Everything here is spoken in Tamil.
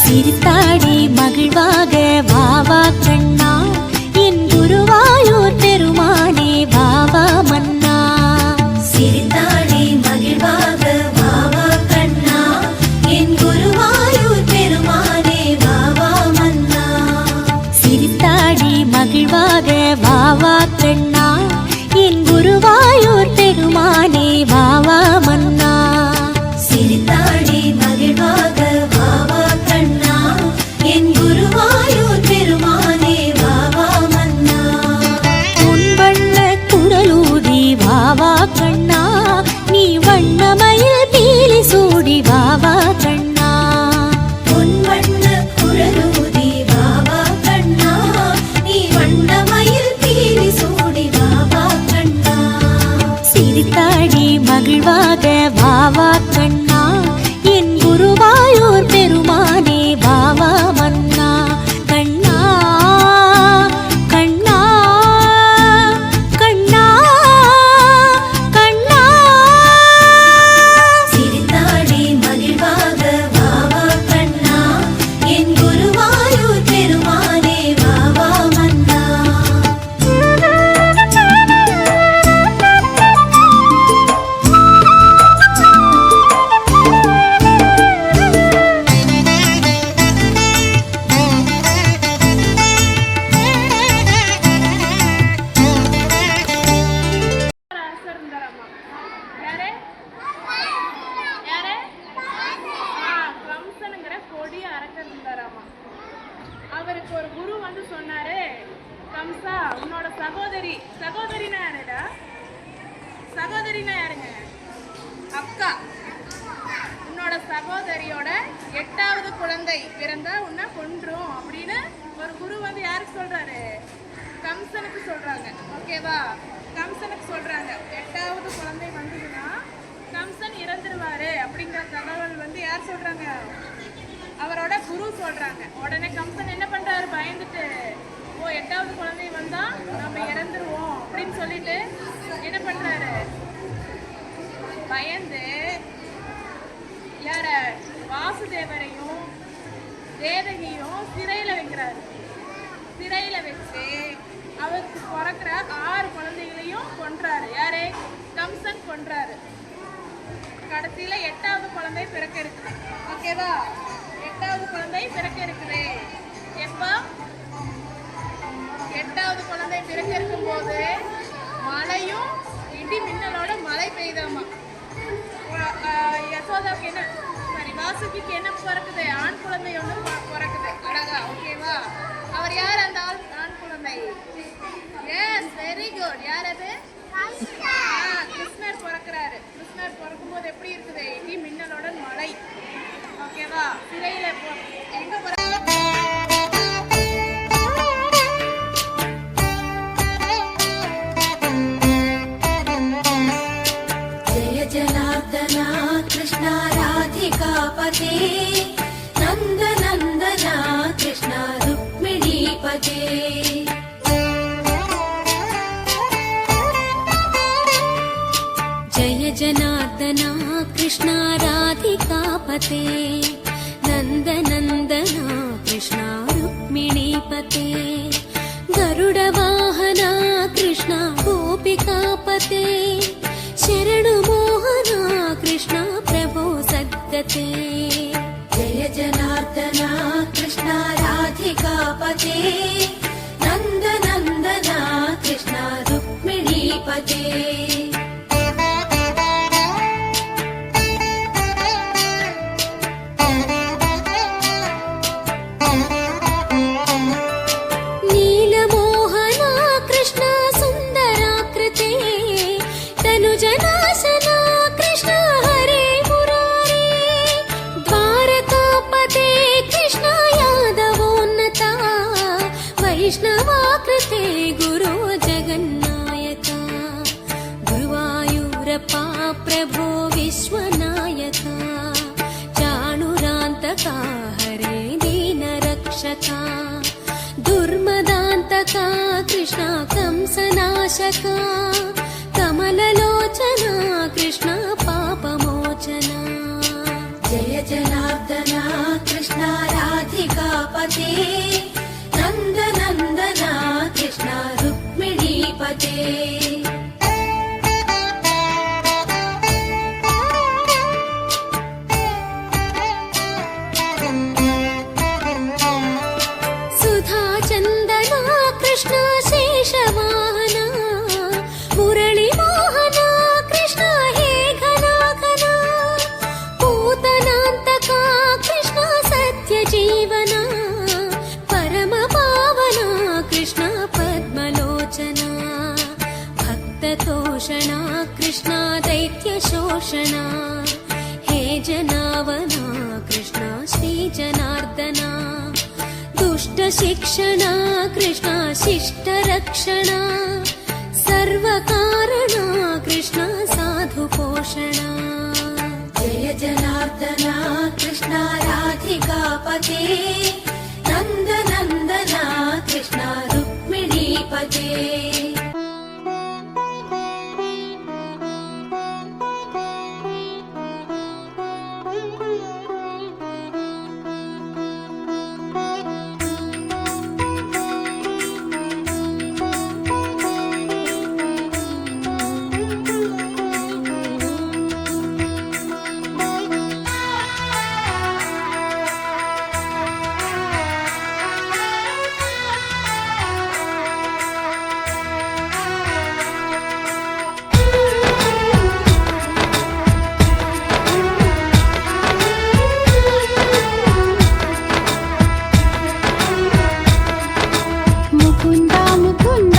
சிரித்தாடி மகிழ்வாக வாவா கண்ணா என் குருவாயூர் பெருமானே வாவா மன்னா. சிரித்தாடி மகிழ்வாக வாவா கண்ணா என் குருவாயூர் பெருமானே வாவா மன்னா. சிரித்தாடி மகிழ்வாக வாவா கண்ணா என் குருவாயூர் பெருமானே வாவா மன்னா. சிரித்தாடி மகிழ்வாக வாவா கண்ணா என் குருவாயூர் பெருமானே வாவா மன்னா. பொன்வண்ண குடலூதி வாவா கண்ணா நீ வண்ணமயில் பீலி சூடி வாவா கண்ணா. பொன்வண்ண குழலூதி வாவா கண்ணா நீ வண்ணமயில் பீலி சூடி வாவா கண்ணா. சிரித்தாடி மகிழ்வாக வாவா கண்ணா என் குருவாயூர் பெருமானே வாவா மன்னா. கண்ணா கண்ணா கண்ணா கண்ணா. சிரித்தாடி மகிழ்வாக வாவா கண்ணா என் குருவாயூர் பெருமானே வாவா மன்னா. அரசர் இருந்தாராமா. யாரு யாரு? கம்சனுங்கிற கொடிய அரசர் இருந்தாராமா. அவருக்கு ஒரு குரு வந்து சொன்னாரு, கம்சா உன்னோட சகோதரினா யாருடா? சகோதரினா யாருங்க? அக்கா. உன்னோட சகோதரியோட 8வது குழந்தை பிறந்தா உன்னை கொன்றும் அப்படின்னு ஒரு குரு வந்து யாருக்கு சொல்றாரு? கம்சனுக்கு சொல்றாங்க. ஓகேவா? கம்சனுக்கு சொல்றாங்க 8வது குழந்தை வந்ததுன்னா கம்சன் இறந்துருவாரு அப்படிங்கிற தகவல் வந்து யார் சொல்றாங்க? அவரோட குரு சொல்றாங்க. உடனே கம்சன் என்ன பண்றாரு? பயந்துட்டு, ஓ 8வது குழந்தை வந்தா நம்ம இறந்துருவோம் அப்படின்னு சொல்லிட்டு என்ன பண்றாரு? பயந்து யார? வாசுதேவரையும் தேவகியும் சிறையில வைக்கிறாரு. சிறையில வச்சு அவருக்கு பிறக்கிற 6 குழந்தைகளையும் கொன்றாரு. யாரு? கம்சன் கொன்றாரு. கடைசியில 8வது குழந்தை பிறக்க இருக்குது. ஓகேவா? 8வது குழந்தை பிறக்க இருக்குது. எப்போ? 8வது குழந்தை பிறக்க இருக்கும் போது மழையும் இடி மின்னலோட மழை பெய்தாமா. யசோதாவுக்கு என்ன வாசுகிக்கு என்ன பிறக்குது? ஆண் குழந்தை ஒன்று பிறக்குது. அழகா. ஓகேவா? அவர் யார் அந்த ஆண் குழந்தை? Yes, very good. யார் அது? கிருஷ்ணர் பிறக்கிறாரு. கிருஷ்ணர் பிறக்கும்போது எப்படி இருக்குது? இடி மின்னலோட மழை. ஓகேவா? சிறையில எங்க जय जनार्दना कृष्णा राधिकापते नंद नंदना कृष्णा रुक्मिणीपते. जय जनार्दना कृष्णा राधिकापते नन्दनन्दना कृष्णा रुक्मिणीपते. गरुडवाहना कृष्णा गोपिकापते शरणुमोहना कृष्णा प्रभो सद्गते. जय जनार्दना कृष्णा राधिकापते नंद नंदना कृष्णा रुक्मिणीपते. नीलमोहना कृष्णा सुन्दराकृते तनुजनाशना कृष्णा हरे मुरारे. द्वारकापते कृष्णा यादवोन्नता वैष्णवाकृते गुरो जगन्नायका. गुरुवायूरप्पा प्रभो विश्वनायका. चाणुरान्तका हरे दीनरक्षका. दुर्मदान्तका कृष्णा कंसनाशका. कमललोचना कृष्णा पापमोचना. जय जनार्दना कृष्णा राधिकापते श्रीजनार्दनाकृष्णाष्टमीपते सुधा चन्दना कृष्ण शेषवाहना मुरळी मोहना कृष्ण हे घना घना पूतनान्तका कृष्ण सत्यजीवना परम पावना कृष्ण पद्मलोचना भक्ततोषणा कृष्ण दैत्यशोषणा हे जनावना कृष्ण श्रीजनार्दना दुष्टशिक्षणा कृष्ण शिष्टरक्षणा सर्वकारणा कृष्ण साधुपोषणा जय जनार्दना कृष्णा राधिकापते नन्दनन्दना कृष्णा रुक्मिणीपते मुकुन्दा मुकुन्द